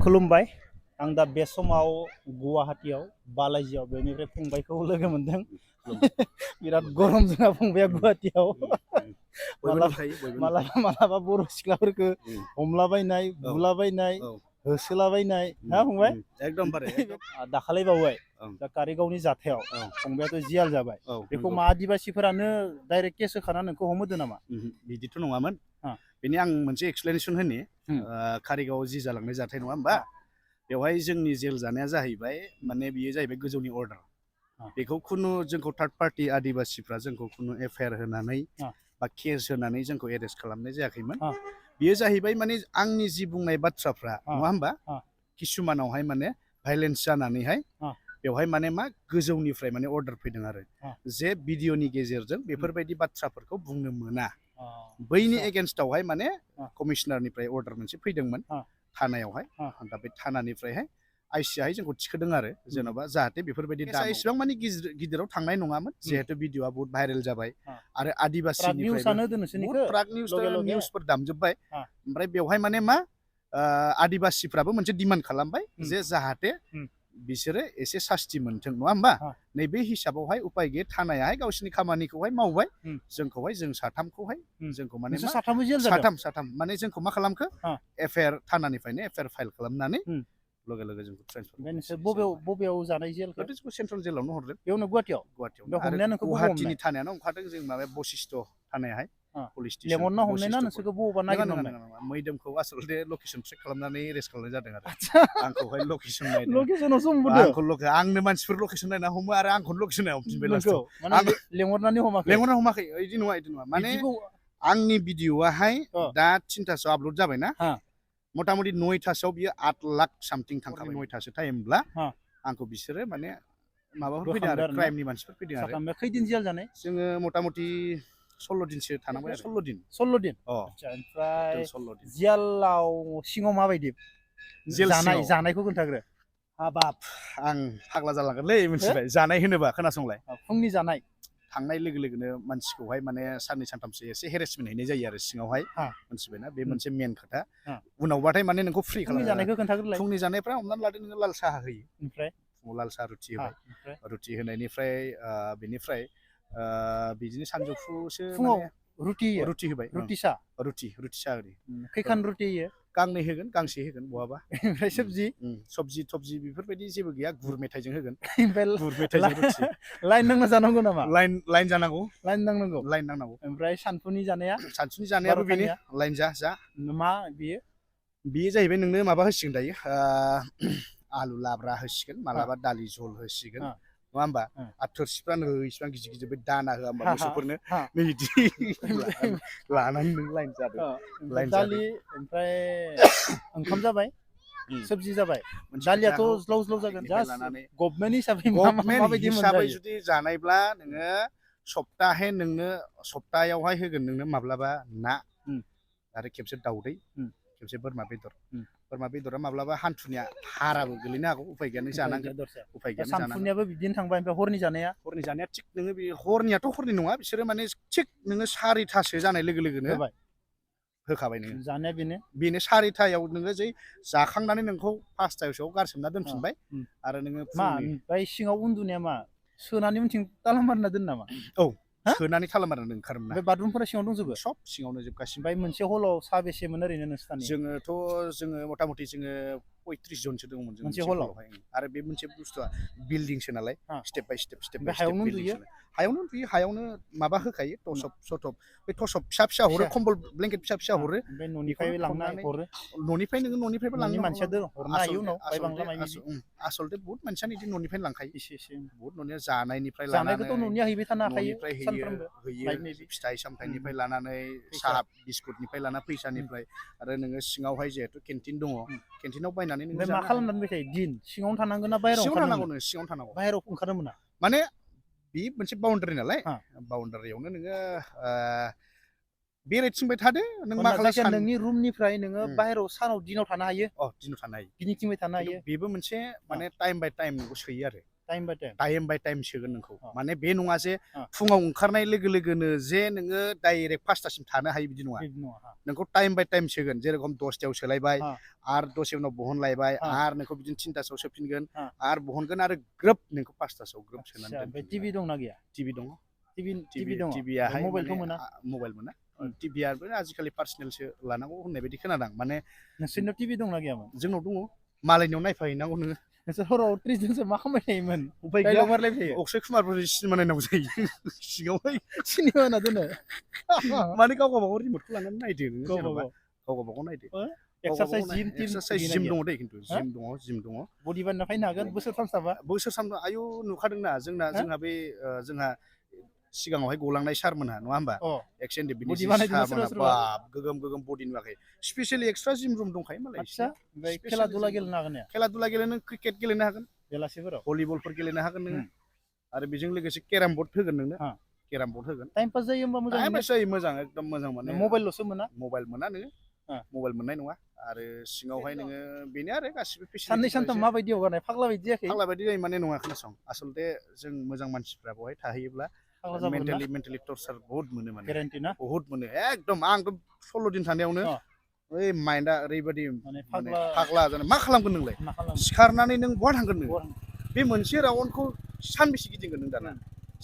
खुलुमबाय आं दा बे समाव गुवाहाटीयाव बालाजियाव बेनिफ्राय फंबायखौ लोगो मोनदों बिराद गरम जोंहा फंबाया गुवाहाटीयाव मालाबा बर' सिख्लाफोरखौ हमलाबायनाय बुलाबायनाय होसोलाबायनाय हा फंबाय एकदमबारे दाखालै बावै दा कारिगावनि जाथायाव फंबायाथ' जियाल जाबाय बेखौ मा आदिबासिफोरानो डाइरेक्ट केस होखाना नोंखौ हमहोदो नामा बिदिथ' नङामोन बेनि आं मोनसे एक्सप्लेनेसन होनि कारिगाव जि जालांनाय जाथाय नङा होमबा बेवहाय जोंनि जेल जानाया जाहैबाय माने बियो जाहैबाय गोजौनि अर्डार बेखौ खुनु जोंखौ थार्ड पार्टि आदिबासिफ्रा जोंखौ खुनु एफआइआर होनानै बा केस होनानै जोंखौ एरेस्ट खालामनाय जायाखैमोन बियो जाहैबाय माने आंनि जि बुंनाय बाथ्राफ्रा नङा होमबा किसुमानावहाय माने भाइलेन्स जानानैहाय बेवहाय माने मा गोजौनिफ्राय माने अर्डार फैदों आरो जे भिडिअनि गेजेरजों बेफोरबायदि बाथ्राफोरखौ बुंनो मोना बैनि एगेन्स्टआवहाय माने कमिशनारनिफ्राय अर्डार मोनसे फैदोंमोन थानायावहाय दा बे थानानिफ्रायहाय आइसिआहाय जोंखौ थिखोदों आरो जेन'बा जाहाथे बेफोरबायदि इसेबां माने गिदिराव थांनाय नङामोन जिहेतु भिडिअआ बहुत भाइरेल जाबाय आरो आदिबासिनिफ्राय निउसफोर दामजोब्बाय ओमफ्राय बेवहाय माने मा आदिबासिफ्राबो मोनसे डिमान्ड खालामबाय जे जाहाथे बिसोरो एसे सास्ति मोनथों नङा होमबा नैबे हिसाबावहाय उपाय गैयै थानायाहाय गावसोरनि खामानिखौहाय मावबाय जोंखौहाय जों साथामखौहाय जोंखौ माने साथाम माने जोंखौ मा खालामखो एफआइआर थानानिफ्रायनो एफआइआर फाइल खालामनानै लगे लगे जोंखौ ट्रेन्सफार बबेयाव जानाय जेलखौ सेन्ट्रेल जेलावनो हरदों बेयावनो गुवाहाटीयाव गुवाहाटीनि थानायानो ओंखारदों जों माबा बशिष्ट थानायाहाय पुलिस स्टेशन लेंहरना हमनाय ना नोंसोरखौ बबावबा नागिरनाय मैदोमखौ आसलथे लकेसन ट्रेक खालामनानै एरेस्ट खालामनाय जादों आरो आंखौहाय लकेसन नायदों आंनो मानसिफोर लकेसन नायना हमो आरो आंखौनो लकेसन नायना हमफिनबाय लास्टआव लेंहरनानै हमाखै इदि नङा माने आंनि भिडिअआहाय दा 3टासोआव आपलड जाबायना मथा मथि 9टासोआव बियो 8 लाख सामथिं थांखाबाय 9टासो टाइमब्ला आंखौ बिसोरो माने माबाफोर फैदों आरो क्राइमनि मानसिफोर फैदों आरो खैदिन जेल जानाय जोङो मथा मथि 16 दिनसो थानांबाय 16 दिन ओमफ्राय जेलाव सिङाव माबायदि जानायखौ खोन्थाग्रो हाबाब आं फाग्ला जालांगोनलै मिथिबाय जानाय होनोबा खोनासंलाय फुंनि जानाय थांनाय लोगो लोगोनो मानसिखौहाय माने साननै सानथामसो एसे हेरेसमेन्ट हैनाय जायो आरो सिङावहाय मोनथिबायना बे मोनसे मेन खोथा उनावबाथाय माने नोंखौ फ्रि खालामो जानायखौ खोन्थाग्रोलाय फुंनि जानायफ्रा हमनानै लादो नोङो लाल साहा होयो ओमफ्राय फुङाव लाल साहा रुटि होबाय रुटि होनायनिफ्राय बेनिफ्राय बिदिनो सानजौफुसो फुङाव रुटि होबाय रुटि साहा खैखान रुटि होयो गांनै होगोन गांसे होगोन बहाबा ओमफ्राय सबजि बेफोरबायदि जेबो गैया गुर मेथाइजों होगोन गुर मेथाइजों रुटि लाइन नांना जानांगौ नामा लाइन जानांगौ लाइन नांनांगौ ओमफ्राय सानफुनि जानायाबो बेनो लाइन जा मा बियो जाहैबाय नोंनो माबा होसिगोन दायो आलु लाब्रा होसिगोन मालाबा दालि झल होसिगोन नङा होमबा आरो थोरसिफ्रा नै इसिबां गिदिर बे दाना होआ होमबा मोसौफोरनो नै बिदि लानानै नों लाइन जादों दालि ओमफ्राय ओंखाम जाबाय सबजि जाबाय दालियाथ' ज्लाव जागोन गभर्नमेन्ट हिसाबै जुदि जानायब्ला नोङो सप्तायावहाय होगोन नोंनो माब्लाबा ना आरो खेबसे दाउदै खेबसे बोरमा बेदरा माब्लाबा हान्थुनिया हाराबो गोलैनो हागौ उफाय गैया नों जानांगोन उफाय गैया सानफुनियाबो बिदिनो थांबाय ओमफ्राय हरनि जानाया थिग नोङो बे हरनियाथ' हरनि नङा बिसोरो माने थिग नोङो 4टासो जानाय लोगो लोगोनो होखाबाय नोङो जानाया बेनो 4टायाव नोङो जै जाखांनानै नोंखौ 5टासोआव गारसोमना दोनफिनबाय आरो नोङो ओमफ्राय सिङाव उन्दुनाया मा सोनानै उनथिं ताला मारिना दोन नामा सोनानै ताला मारिनानै ओंखारोमोन बे बाथरुमफोरा सिङाव दंजोबो सब सिङावनो जोबगासिनो ओमफ्राय मोनसे हलाव साबेसेमोन ओरैनो नोंसोरनि जोङो मथा मथि 35 जनसो दंमोन मोनसे हलावहाय आरो बे मोनसे बुस्थुआ बिल्डिंसो नालाय स्टेप बाय स्टेप हायावनो माबा होखायो टसब बे टसब फिसा हरो कम्बल ब्लेंकेट फिसा हरो न'निफ्रायबो लांनो आसलथे बहुत मानसियानो बिदि न'निफ्रायनो लांखायो बहुत न'निया जानायनिफ्राय लानानै होयो फिथाइ सामथाइनिफ्राय लानानै साहा बिस्कुटनिफ्राय लाना फैसानिफ्राय आरो नोङो सिङावहाय जिहेथु केन्टिन दङ केन्टिनाव बायनानै नोङो मा खालामनानै फैखायो सिङावनो थानांगोन ना बाहेरायाव थानांगौ बाहेरायाव ओंखारनो मोना माने बे मोनसे बाउन्डारि नालाय बाउन्डारियावनो नोङो बेरायथिंबाय थादो नों मा खालामो नोंनि रुमनिफ्राय नोङो बाहेरायाव दिनाव थानो हायो दिनाव थानो हायो गिदिंथिंबाय थानो हायो बेबो मोनसे माने टाइम बाय टाइम नोंखौ सोयो आरो टाइम बाय टाइम सोगोन नोंखौ माने बे नङा जे अ। फुङाव ओंखारनाय लोगो लोगोनो जे नोङो डाइरेक्ट 5टासिम थानो हायो बिदि नङा नोंखौ टाइम बाय टाइम सोगोन जेरेखम 10टायाव सोलायबाय आरो दसे उनाव बहनलायबाय आरो नोंखौ बिदिनो 3टासोआव सोफिनगोन आरो बहनगोन आरो ग्रोब नोंखौ 5टासोआव ग्रोब सोनानै दोनगोन टिभि दंना गैया टिभि दङ टिभि दङ टिभियाहाय मबाइलथ' माने मोना मबाइल मोना टिभियाबो आजिखालि पार्सनेलसो लानांगौ होननाय बायदि खोनादों माने नोंसोरनियाव टिभि दंना गैयामोन जोंनाव दङ मालायनियाव नायफाहैनांगौ नोङो नोंसोर हराव ट्रिजोंसो मा खालामबाय थायोमोन उफाय गैया डायलग मारलायबाय थायो अक्षय कुमारफोर सिनेमा नायनांगौ जायो सिङावहाय सिनेमा होना दोनो माने गाव गावबागाव रिमटखौ लानानै नायदो नोङो जेन'बा गावबागाव गाव गावबागाव नायदो एक्सारसाइज जिम टिम एक्सारसाइज जिम दङ दे खिन्थु जिम दङ बडि बानायना फैनो हागोन बोसोरथाम साबा बोसोरथाम आयु नुखादोंना जोंहा बे जोंहा सिगाङावहाय गलांनाय सारमोनहा नङा होमबा एक्स एन बडि डिभिनिसि बानायदोंना सोरबा सारमोनहा सोरबा बाब गोगोम बडि नुवाखै स्पेसियेलि एक्सट्रा जिम रुम दंखायो मालाय आदसा ओमफ्राय खेला दुला गेलेनो हागोन ना खेला दुला गेलेनो क्रिकेट गेलेनो हागोन बेलासिफोराव भलिबलफोर गेलेनो हागोन नोङो आरो बेजों लोगोसे केराम बर्ड होगोन नोंनो केराम बर्ड होगोन टाइम पास जायो होमबा मोजां टाइम पास जायो मोजां एकदम मोजां माने मबाइलल'सो मोना मबाइल मोना नोङो मबाइल मोननाय नङा आरो सिङावहाय नोङो बेनो आरो गासिबो साननै सानथाम माबायदि हगारनाय फाग्ला बायदि जायाखै फाग्ला बायदि जायो माने नङा खोनासं आसलथे जों मोजां मानसिफ्रा बेवहाय थाहैयोब्ला मेन्टेलि टर्चार बहुत मोनो माने गेरेन्टि ना बहुत मोनो एकदम आंथ' 16 दिन थानायावनो ओइ माइन्डआ ओरैबायदि माने फाग्ला जानाय मा खालामगोन नोंलाय सिखारनानै नों बहा थांगोन नों बे मोनसे राउन्डखौ सानबेसे गिदिंगोन नों दाना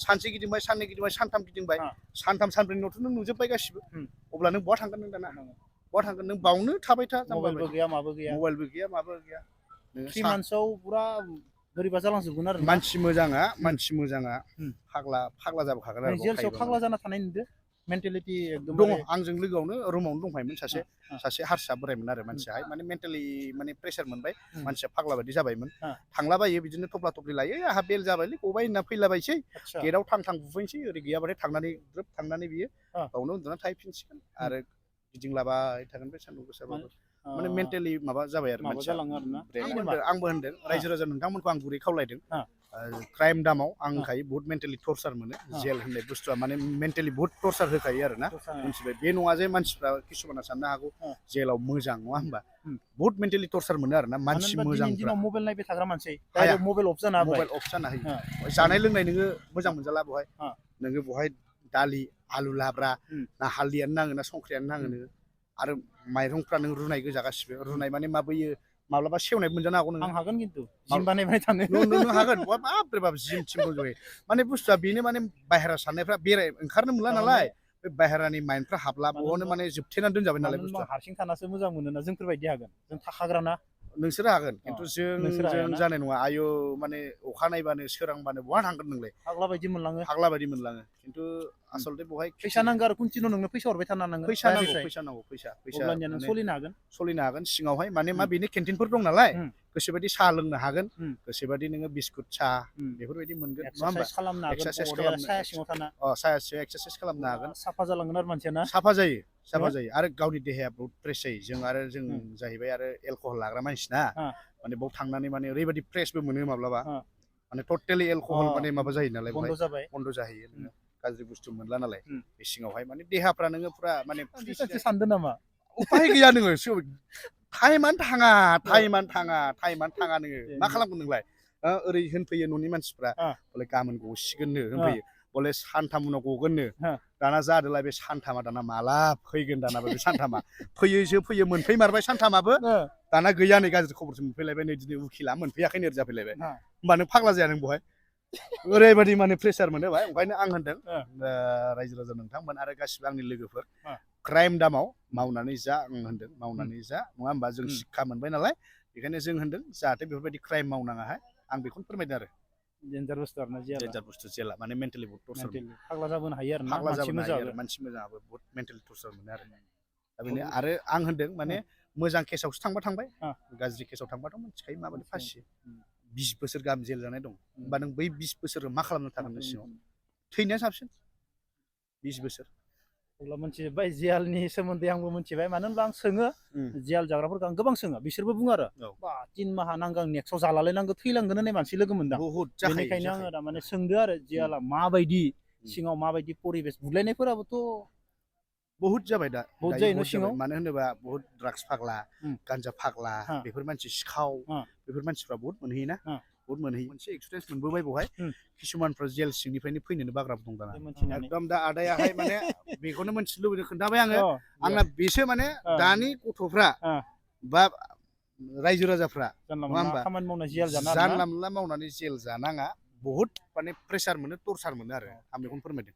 सानसे गिदिंबाय साननै गिदिंबाय सानथाम गिदिंबाय सानथाम सानब्रैनि उनावथ' नों नुजोब्बाय गासिबो अब्ला नों बहा थांगोन नों दाना बहा थांगोन नों बावनो थाबाय था मबाइलबो गैया माबो गैया माबो गैया 3 मान्थ्सआव पुरा बोरैबा जालांजोबगोन आरो मानसि मोजाङा फाग्ला जाबोखागोन आरो जेलसआव फाग्ला जाना थानाय नुदो मेन्टेलिटि एकदम दङ आंजों लोगोआवनो रुमावनो दंफायोमोन सासे हारसा बोरायमोन आरो मानसियाहाय माने मेन्टेलि माने प्रेसार मोनबाय मानसिया फाग्ला बायदि जाबायमोन थांलाबायो बिदिनो थफ्ला थफ्लि लायो आंहा बेल जाबायलै गबाय होनना फैलाबायसै गेटआव थां बुफैनोसै ओरै गैयाबाथाय ग्रोब थांनानै बियो बावनो उन्दुना थाहैफिनसिगोन आरो गिदिंलाबाय थागोन बे सान्दुं गोसाबाबो माने मेन्टेलि माबा जाबाय आरो मानसिया आंबो होनदों रायजो राजा नोंथांमोनखौ आं गुरै खावलायदों क्राइम दामाव आं होनखायो बहुत मेन्टेलि टर्चार मोनो जेल होननाय बुस्थुआ माने मेन्टेलि बहुत टर्चार होखायो आरो ना मिथिबाय बे नङा जे मानसिफ्रा किसुमाना साननो हागौ जेलाव मोजां नङा होमबा बहुत मेन्टेलि टर्चार मोनो आरो ना मानसि मोजांफ्रा मबाइल नायबाय थाग्रा मानसि डाइरेक्ट मबाइल अफ जाना होयो जानाय लोंनाय नोङो मोजां मोनजाला बेवहाय नोङो बेवहाय दालि आलु लाब्रा ना हालदैयानो नाङो ना संख्रियानो नाङो नोङो आरो माइरंफ्रा नों रुनाय गोजा गासिबो रुनाय माने माबोयो माब्लाबा सेवनाय मोनजानो हागौ नोङो आं हागोन खिन्थु जिम बानायबाय थानो नों हागोन बाप रे बाप जिम जयो माने बुस्थुआ बेनो माने बाहेरा साननायफ्रा ओंखारनो मोनला नालाय बे बाहेरानि माइन्डफ्रा हाबला बहावनो माने जोबथेनानै दोनजाबाय नालाय बुस्थुआ हारसिं थानासो मोजां मोनोना जोंफोरबायदि हागोन जों थाखाग्राना नोंसोरो हागोन खिन्थु जों जानाय नङा आयु माने अखा नायबानो सोरांबानो बहा थांगोन नोंलाय फाग्ला बायदि मोनलाङो खिन्थु आसलथे बेवहाय फैसा नांगौ आरो कन्टिनिउ नोंनो फैसा हरबाय थानांगोन फैसा नांगौ अब्लानिया नों सोलिनो हागोन सिङावहाय माने मा बेनि केन्टिनफोर दं नालाय गोसोबायदि साहा लोंनो हागोन गोसोबायदि नोङो बिस्कुट साहा बेफोरबायदि मोनगोन नङा होमबा एक्सारसाइस खालामनो हागोन साफा जालांगोन आरो मानसिया ना साफा जायो आरो गावनि देहाया बहुत फ्रेस जायो जों जाहैबाय आरो एलकहल लाग्रा मानसि ना माने बाव थांनानै माने ओरैबायदि फ्रेसबो मोनो माब्लाबा माने टटेलि एलकहल माने माबा जायो नालाय बन्द जाहैयो नोङो गाज्रि बुस्थु मोनला नालाय बे सिङावहाय माने देहाफ्रा नोङो पुरा माने सानदों नामा उपाय गैया नोङो टाइमानो थाङा नोङो मा खालामगोन नोंलाय ओरै होनफैयो न'नि मानसिफ्रा बले गाबोन गसिगोननो होनफैयो बले सानथाम उनाव गगोननो दाना जादोलाय बे सानथामा दाना माला फैगोन दाना बे सानथामा फैयो मोनफैमारबाय सानथामाबो दाना गैया नै गाज्रि खबरसो मोनफैलायबाय नै दिनै उखिला मोनफैयाखैनो ओरै जाफैलायबाय होमबा नों फाग्ला जाया नों बहाय ओरैबायदि माने प्रेसार मोनो भाइ ओंखायनो आं होनदों रायजो राजा नोंथांमोन आरो गासिबो आंनि लोगोफोर क्राइम दामाव मावनानै जा आं होनदों मावनानै जा नङा होमबा जों शिक्षा मोनबाय नालाय बेखायनो जों होनदों जाहाथे बेफोरबायदि क्राइम मावनाङाहाय आं बेखौनो फोरमायदों आरो डेन्जार बुस्थु आरोना डेन्जार बुस्थु जेला माने मेन्टेलि बहुत टर्चार फाग्ला जाबोनो हायो आरो फाग्ला जाबोनो हायो आरो मानसि मोजाङाबो बहुत मेन्टेलि टर्चार मोनो आरो दा बेनो आरो आं होनदों माने मोजां केसावसो थांबाय गाज्रि केसाव थांबाथ' मिथिखायो माबायदि फासि 20 बोसोर गाहाम जेल जानाय दं होमबा नों बै 20 बोसोर मा खालामनो थागोन नों सिङाव थैनाया साबसिन 20 बोसोर अब्ला मोनथिबाय जियालनि सोमोन्दै आंबो मोनथिबाय मानो होनब्ला आं सोङो जियाल जाग्राफोरखौ आं गोबां सोङो बिसोरबो बुङो आरो बा 3 माहा नांगौ आं नेक्स्टआव जालालायनांगौ थैलांगोन होननाय मानसि लोगो मोनदां बेनिखायनो आङो थारमाने सोंदो आरो जियाला माबायदि सिङाव माबायदि परिबेस बुलायनायफोराबोथ' बहुत जाबाय दा बहुत जायो न' सिङाव मानो होनोबा बहुत ड्राग्स फाग्ला गान्जा फाग्ला बेफोर मानसि सिखाव बेफोर मानसिफ्रा बहुत मोनहैयोना बहुत मोनहैयो मोनसे एक्सपिरियेन्स मोनबोबाय बेवहाय किसुमानफ्रा जेल सिंनिफ्रायनो फैनोनो बाग्राबो दं दाना एकदम दा आदायाहाय माने बेखौनो मोनथिनो लुबैदों खोन्थाबाय आङो आंना बेसो माने दानि गथ'फ्रा बा रायजो राजाफ्रा नङा होमबा जानला मोनला मावनानै जेल जानाङा बहुत माने प्रेसार मोनो टर्चार मोनो आरो आं बेखौनो फोरमायदों